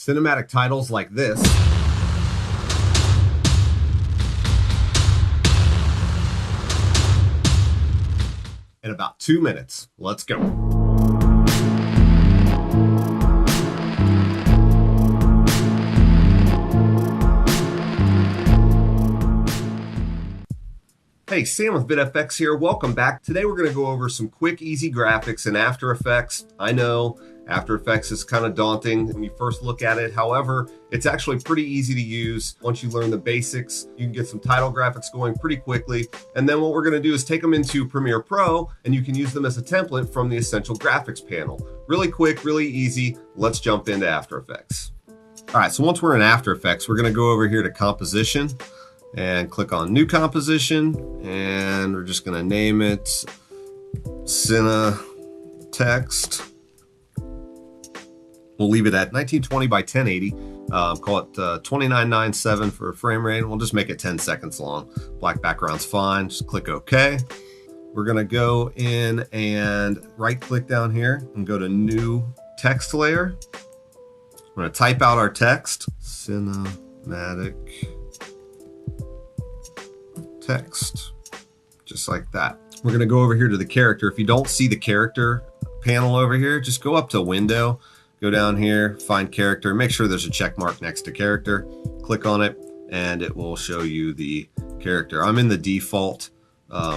cinematic titles like this in about 2 minutes. Let's go. Hey, Sam with VidFX here. Welcome back. Today we're going to go over some quick, easy graphics in After Effects. I know After Effects is kind of daunting when you first look at it. However, it's actually pretty easy to use. Once you learn the basics, you can get some title graphics going pretty quickly. And then what we're going to do is take them into Premiere Pro, and you can use them as a template from the Essential Graphics panel. Really quick, really easy. Let's jump into After Effects. All right, so once we're in After Effects, we're going to go over here to Composition and click on New Composition, and we're just going to name it Cine Text. We'll leave it at 1920 by 1080. Call it 2997 for a frame rate. We'll just make it 10 seconds long. Black background's fine. Just click OK. We're going to go in and right-click down here and go to New Text Layer. We're going to type out our text. Cinematic text, just like that. We're going to go over here to the character. If you don't see the character panel over here, just go up to Window, go down here, find character, make sure there's a check mark next to character, click on it, and it will show you the character. I'm in the default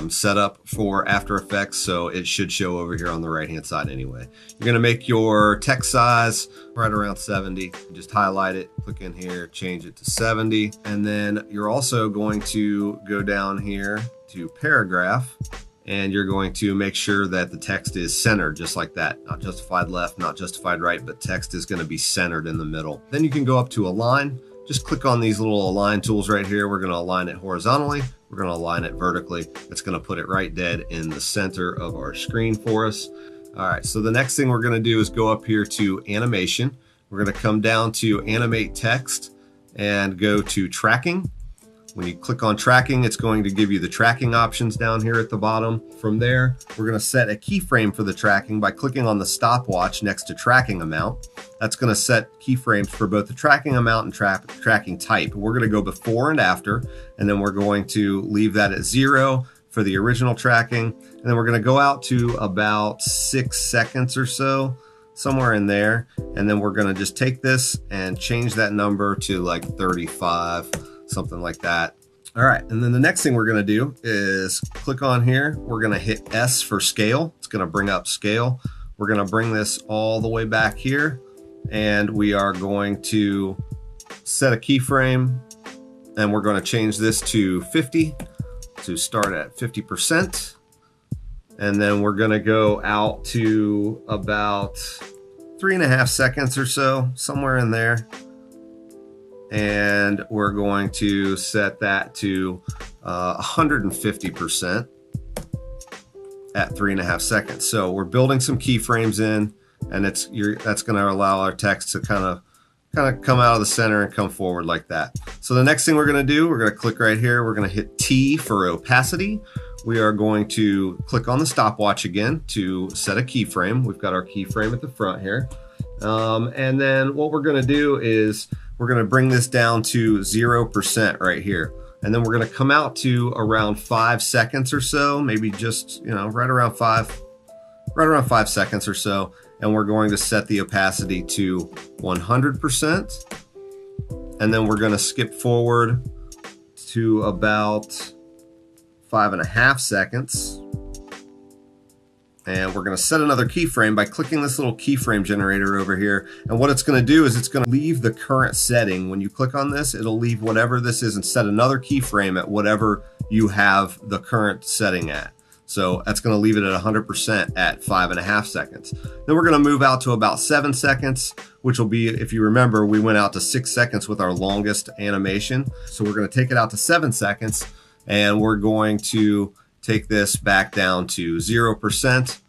setup for After Effects, so it should show over here on the right hand side anyway. You're going to make your text size right around 70. Just highlight it, click in here, change it to 70, and then you're also going to go down here to paragraph, and you're going to make sure that the text is centered just like that. Not justified left, not justified right, but text is going to be centered in the middle. Then you can go up to Align. Just click on these little align tools right here. We're going to align it horizontally. We're going to align it vertically. It's going to put it right dead in the center of our screen for us. All right, so the next thing we're going to do is go up here to Animation. We're going to come down to Animate Text and go to Tracking. When you click on Tracking, it's going to give you the tracking options down here at the bottom. From there, we're going to set a keyframe for the tracking by clicking on the stopwatch next to tracking amount. That's going to set keyframes for both the tracking amount and tracking type. We're going to go before and after, and then we're going to leave that at 0 for the original tracking. And then we're going to go out to about 6 seconds or so, somewhere in there. And then we're going to just take this and change that number to like 35. Something like that. All right, and then the next thing we're going to do is click on here. We're going to hit S for scale. It's going to bring up scale. We're going to bring this all the way back here, and we are going to set a keyframe, and we're going to change this to 50 to start at 50%. And then we're going to go out to about 3.5 seconds or so, somewhere in there. And we're going to set that to 150% at 3.5 seconds. So we're building some keyframes in, and that's going to allow our text to kind of come out of the center and come forward like that. So the next thing we're going to do, we're going to click right here. We're going to hit T for opacity. We are going to click on the stopwatch again to set a keyframe. We've got our keyframe at the front here. And then what we're going to do is we're going to bring this down to 0% right here. And then we're going to come out to around 5 seconds or so, maybe just, right around 5 seconds or so. And we're going to set the opacity to 100%. And then we're going to skip forward to about 5.5 seconds. And we're going to set another keyframe by clicking this little keyframe generator over here. And what it's going to do is it's going to leave the current setting. When you click on this, it'll leave whatever this is and set another keyframe at whatever you have the current setting at. So that's going to leave it at 100% at 5.5 seconds. Then we're going to move out to about 7 seconds, which will be, if you remember, we went out to 6 seconds with our longest animation. So we're going to take it out to 7 seconds, and we're going to take this back down to 0%,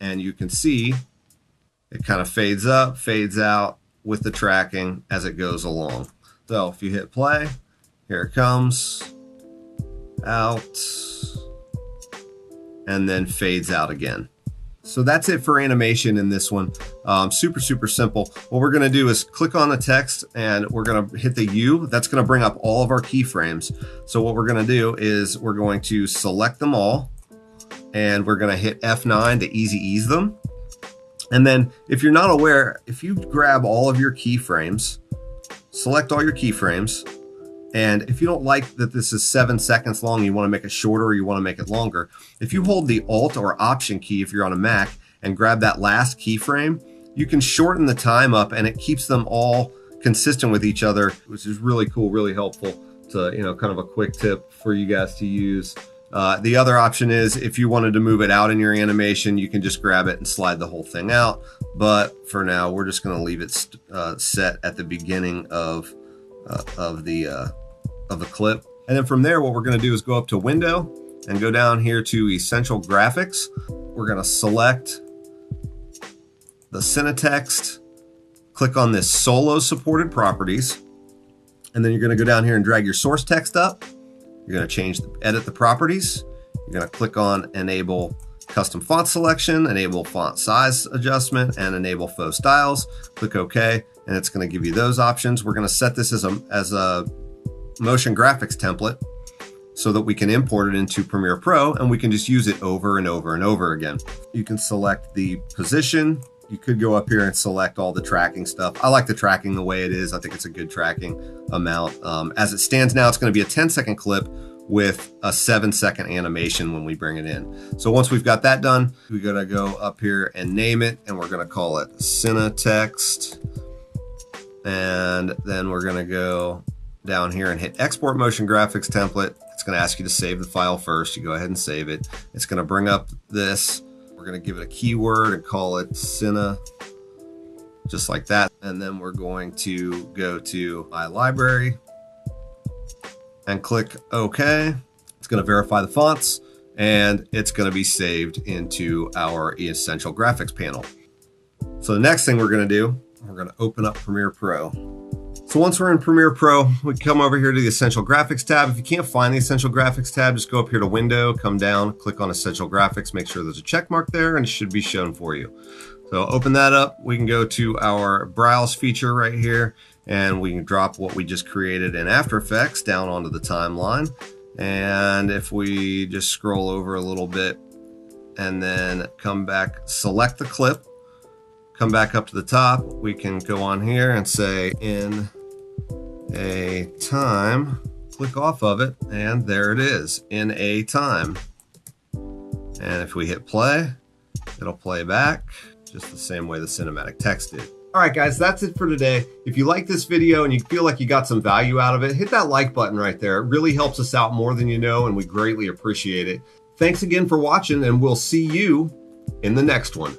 and you can see it kind of fades up, fades out with the tracking as it goes along. So if you hit play, here it comes, out, and then fades out again. So that's it for animation in this one. Super simple. What we're going to do is click on the text and we're going to hit the U. That's going to bring up all of our keyframes. So what we're going to do is we're going to select them all and we're going to hit F9 to easy ease them. And then if you're not aware, if you grab all of your keyframes, select all your keyframes, and if you don't like that this is 7 seconds long, you want to make it shorter or you want to make it longer, if you hold the Alt or Option key if you're on a Mac and grab that last keyframe, you can shorten the time up and it keeps them all consistent with each other, which is really cool, really helpful to, kind of a quick tip for you guys to use. The other option is if you wanted to move it out in your animation, you can just grab it and slide the whole thing out. But for now, we're just going to leave it set at the beginning of the clip. And then from there, what we're going to do is go up to Window and go down here to Essential Graphics. We're going to select the Cinetext, click on this Solo Supported Properties, and then you're going to go down here and drag your source text up. You're going to edit the properties. You're going to click on Enable Custom Font Selection, Enable Font Size Adjustment, and Enable Faux Styles. Click OK, and it's going to give you those options. We're going to set this as a motion graphics template so that we can import it into Premiere Pro and we can just use it over and over and over again. You can select the position. You could go up here and select all the tracking stuff. I like the tracking the way it is. I think it's a good tracking amount. As it stands now, it's going to be a 10-second clip with a 7-second animation when we bring it in. So once we've got that done, we're going to go up here and name it, and we're going to call it Cinetext. And then we're going to go down here and hit Export Motion Graphics Template. It's going to ask you to save the file first. You go ahead and save it. It's going to bring up this. We're going to give it a keyword and call it Cine, just like that. And then we're going to go to My Library and click OK. It's going to verify the fonts and it's going to be saved into our Essential Graphics panel. So the next thing we're going to do, we're going to open up Premiere Pro. So once we're in Premiere Pro, we come over here to the Essential Graphics tab. If you can't find the Essential Graphics tab, just go up here to Window, come down, click on Essential Graphics, make sure there's a check mark there, and it should be shown for you. So open that up. We can go to our Browse feature right here, and we can drop what we just created in After Effects down onto the timeline. And if we just scroll over a little bit and then come back, select the clip, come back up to the top, we can go on here and say in a time, click off of it, and there it is, in a time. And if we hit play, it'll play back just the same way the cinematic text did. All right, guys, that's it for today. If you like this video and you feel like you got some value out of it, hit that like button right there. It really helps us out more than you know, and we greatly appreciate it. Thanks again for watching, and we'll see you in the next one.